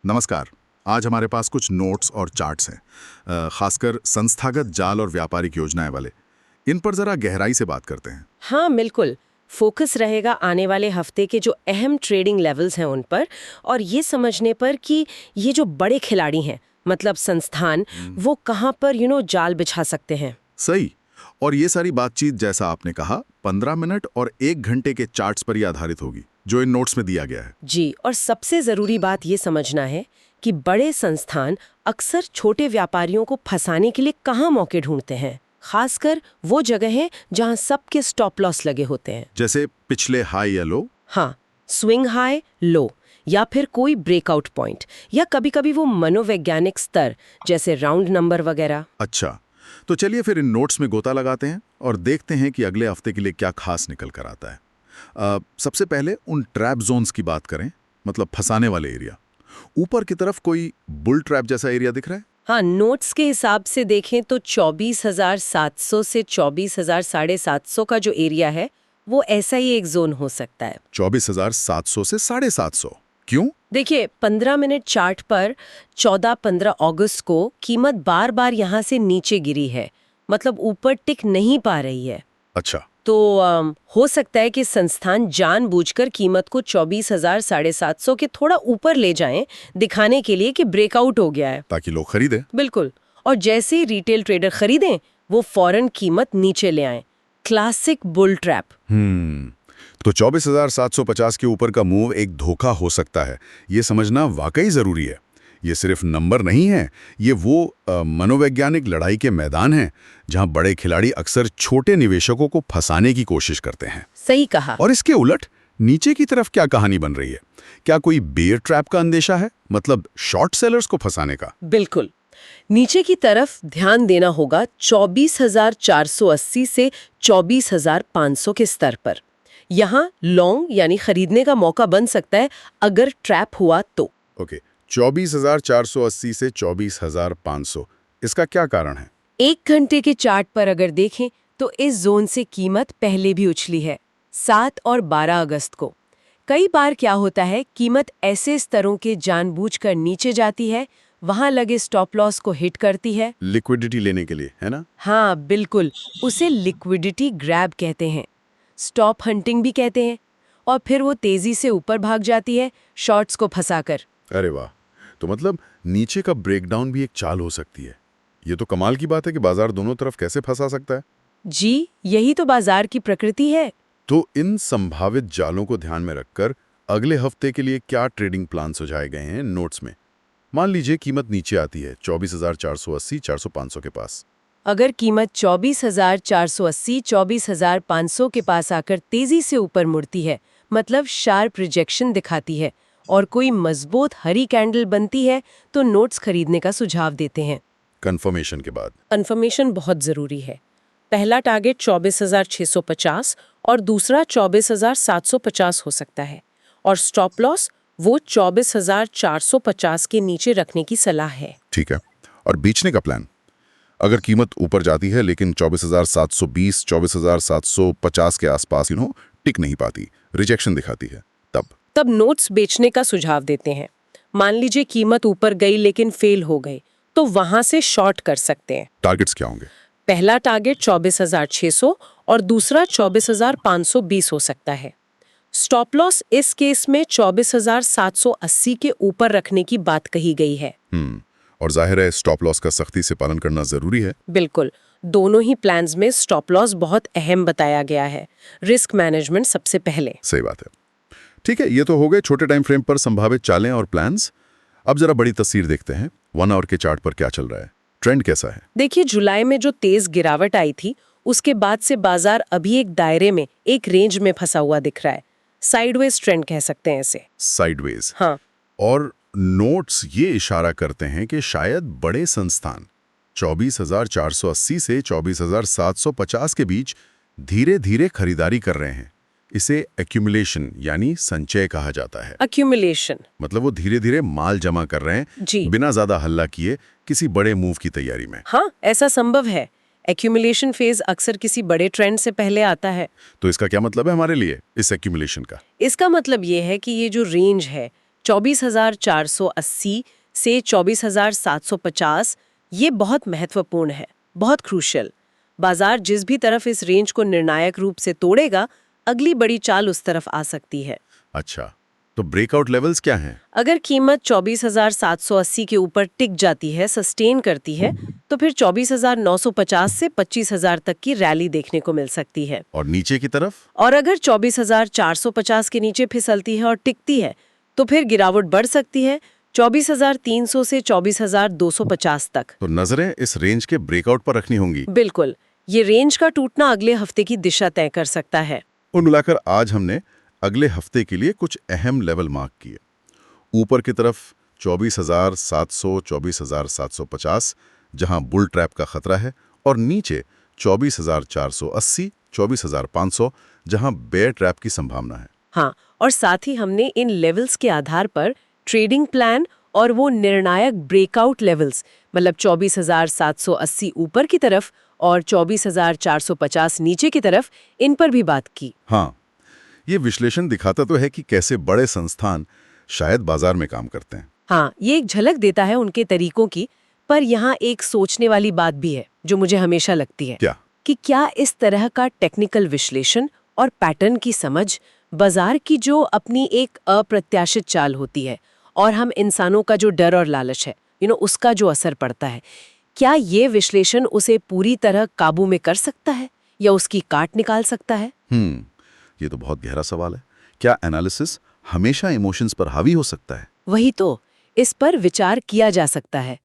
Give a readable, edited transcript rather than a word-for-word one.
नमस्कार। आज हमारे पास कुछ नोट्स और चार्ट्स हैं, खासकर संस्थागत जाल और व्यापारिक योजनाएं वाले। इन पर जरा गहराई से बात करते हैं। हाँ बिल्कुल। फोकस रहेगा आने वाले हफ्ते के जो अहम ट्रेडिंग लेवल्स हैं उन पर, और ये समझने पर कि ये जो बड़े खिलाड़ी हैं, मतलब संस्थान, वो कहाँ पर जाल बिछा सकते हैं। सही। और ये सारी बातचीत, जैसा आपने कहा, 15 मिनट और 1 घंटे के चार्ट्स पर ही आधारित होगी, जो इन नोट्स में दिया गया है। जी, और सबसे ज़रूरी बात ये समझना है कि बड़े संस्थान अक्सर छोटे व्यापारियों को फंसाने के लिए कहाँ मौके ढूंढते हैं। खासकर वो जगह है जहाँ सबके स्टॉप लॉस लगे होते हैं। जैसे पिछले हाई या लो। हाँ, स्विंग हाई लो, या फिर कोई ब्रेकआउट पॉइंट, या कभी-कभी वो मनोवैज्ञानिक स्तर जैसे राउंड नंबर वगैरह। अच्छा, तो चलिए फिर इन नोट्स में गोता लगाते हैं और देखते हैं कि अगले हफ्ते के लिए क्या खास निकल कर आता है। सबसे पहले उन ट्रैप जोन्स की बात करें, मतलब फंसाने वाले एरिया। ऊपर की तरफ कोई बुल ट्रैप जैसा एरिया दिख रहा है? हाँ, नोट्स के हिसाब से देखें तो 24,700 से 24,750 का जो एरिया है, वो ऐसा ही एक जोन हो सकता है। 24,700 से 750। क्यों? देखिए, 15 मिनट चार्ट पर 14-15 अगस्त को कीमत बार बार यहाँ से नीचे गिरी है, मतलब ऊपर टिक नहीं पा रही है। अच्छा। तो हो सकता है कि संस्थान जानबूझकर कीमत को 24,750 के थोड़ा ऊपर ले जाएं, दिखाने के लिए कि ब्रेकआउट हो गया है। ताकि लोग खरीदें। बिल्कुल। और जैसे ही रिटेल ट्रेडर खरीदें, वो फौरन कीमत नीचे ले आएं। Classic bull trap. तो 24,750 के ऊपर का मूव एक धोखा हो सकता है, ये समझना वाकई जरूरी है। ये सिर्फ नंबर नहीं है, ये वो मनोवैज्ञानिक लड़ाई के मैदान हैं जहां बड़े खिलाड़ी अक्सर छोटे निवेशकों को फंसाने की कोशिश करते हैं। सही कहा। और इसके उलट नीचे की तरफ क्या कहानी बन रही है? क्या कोई बेयर ट्रैप का अंदेशा है, मतलब शॉर्ट सेलर्स को फंसाने का? बिल्कुल। नीचे की तरफ ध्यान देना होगा 24,480 से 24,500 के स्तर पर। यहाँ लॉन्ग यानी खरीदने का मौका बन सकता है अगर ट्रैप हुआ तो। ओके, 24,480 से 24,500, इसका क्या कारण है? 1 घंटे के चार्ट पर अगर देखें तो इस जोन से कीमत पहले भी उछली है, 7 और 12 अगस्त को। कई बार क्या होता है, कीमत ऐसे स्तरों के जानबूझकर नीचे जाती है, वहां लगे स्टॉप लॉस को हिट करती है। लिक्विडिटी लेने के लिए, है ना? हाँ बिल्कुल, उसे लिक्विडिटी ग्रैब कहते हैं, स्टॉप हंटिंग भी कहते हैं। और फिर वो तेजी से ऊपर भाग जाती है, शॉर्ट्स को फंसाकर। अरे वाह, तो मतलब नीचे का ब्रेकडाउन भी एक चाल हो सकती है। ये तो कमाल की बात है कि बाजार दोनों तरफ कैसे फंसा सकता है। जी, यही तो बाजार की प्रकृति है। तो इन संभावित जालों को ध्यान में रखकर अगले हफ्ते के लिए क्या ट्रेडिंग प्लान सुझाए गए हैं नोट्स में? मान लीजिए कीमत नीचे आती है 24,480, 400-500 के पास। अगर कीमत 24,480, 24,500 के पास आकर तेजी से ऊपर मुड़ती है, मतलब शार्प रिजेक्शन दिखाती है, और कोई मजबूत हरी कैंडल बनती है, तो नोट्स खरीदने का सुझाव देते हैं। कंफर्मेशन के बाद। कंफर्मेशन बहुत जरूरी है। पहला टारगेट 24,650 और दूसरा 24,750 हो सकता है, और स्टॉप लॉस वो 24,450 के नीचे रखने की सलाह है। ठीक है। और बेचने का प्लान? अगर कीमत ऊपर जाती है लेकिन 24,720, 24,750 के आसपास टिक नहीं पाती, रिजेक्शन दिखाती है, तब नोट्स बेचने का सुझाव देते हैं। मान लीजिए कीमत ऊपर गई लेकिन फेल हो गई, तो वहां से शॉर्ट कर सकते हैं। टारगेट्स क्या होंगे? पहला टारगेट 24,600 और दूसरा 24,520 हो सकता है। स्टॉप लॉस इस केस में 24,780 के ऊपर रखने की बात कही गई है। और जाहिर है स्टॉप लॉस का सख्ती से पालन करना जरूरी है। बिल्कुल, दोनों ही प्लान्स में स्टॉप लॉस बहुत अहम बताया गया है। रिस्क मैनेजमेंट सबसे पहले। सही बात है। ठीक है, ये तो हो गए छोटे टाइम फ्रेम पर संभावित चालें और प्लान्स। अब जरा बड़ी तस्वीर देखते हैं। 1 आवर के चार्ट पर क्या चल रहा है, ट्रेंड कैसा है? देखिए, जुलाई में जो तेज गिरावट आई थी, उसके बाद से बाजार अभी एक दायरे में, एक रेंज में फंसा हुआ दिख रहा है। साइडवेज ट्रेंड कह सकते हैं इसे। साइडवेज। हाँ। और नोट्स ये इशारा करते हैं कि शायद बड़े संस्थान 24,480 से 24,750 के बीच धीरे धीरे खरीदारी कर रहे हैं। इसे एक्यूमुलेशन यानी संचय कहा जाता है। एक्यूमुलेशन मतलब वो धीरे धीरे माल जमा कर रहे हैं जी, बिना ज्यादा हल्ला किए, किसी बड़े मूव की तैयारी में। हाँ, ऐसा संभव है। एक्यूमुलेशन फेज अक्सर किसी बड़े ट्रेंड से पहले आता है। तो इसका क्या मतलब है हमारे लिए इस एक्यूमुलेशन का? इसका मतलब ये है कि ये जो रेंज है 24,480 से 24,750 ये बहुत महत्वपूर्ण है, बहुत क्रूशियल। बाजार जिस भी तरफ इस रेंज को निर्णायक रूप से तोड़ेगा, अगली बड़ी चाल उस तरफ आ सकती है। अच्छा, तो ब्रेकआउट लेवल्स क्या हैं? अगर कीमत 24,780 के ऊपर टिक जाती है, सस्टेन करती है, तो फिर 24,950 से 25,000 तक की रैली देखने को मिल सकती है। और नीचे की तरफ? और अगर 24,450 के नीचे फिसलती है और टिकती है, तो फिर गिरावट बढ़ सकती है 24,300 से 24,250 तक। तो नजरें इस रेंज के ब्रेकआउट पर रखनी होंगी। बिल्कुल, ये रेंज का टूटना अगले हफ्ते की दिशा तय कर सकता है। कुल मिलाकर आज हमने अगले हफ्ते के लिए कुछ अहम लेवल मार्क किए। ऊपर की तरफ 24,700, 24,750 जहां बुल ट्रैप का खतरा है, और नीचे 24,480, 24,500 जहां बेयर ट्रैप की संभावना है। हाँ, और साथ ही हमने इन लेवल्स के आधार पर ट्रेडिंग प्लान और वो निर्णायक ब्रेकआउट लेवल्स, मतलब 24,780 ऊपर की तरफ और 24,450 नीचे की तरफ, इन पर भी बात की। हाँ, ये विश्लेषण दिखाता तो है कि कैसे बड़े संस्थान शायद बाजार में काम करते हैं। हाँ, ये एक झलक देता है उनके तरीकों की, पर यहाँ एक सोचने वाली बात भी है जो मुझे हमेशा लगती है। क्या? कि क्या इस तरह का टेक्निकल विश्लेषण और पैटर्न की समझ बाजार की जो अपनी एक अप्रत्याशित चाल होती है और हम इंसानों का जो डर और लालच है, उसका जो असर पड़ता है, क्या ये विश्लेषण उसे पूरी तरह काबू में कर सकता है या उसकी काट निकाल सकता है? ये तो बहुत गहरा सवाल है। क्या एनालिसिस हमेशा इमोशंस पर हावी हो सकता है? वही तो, इस पर विचार किया जा सकता है।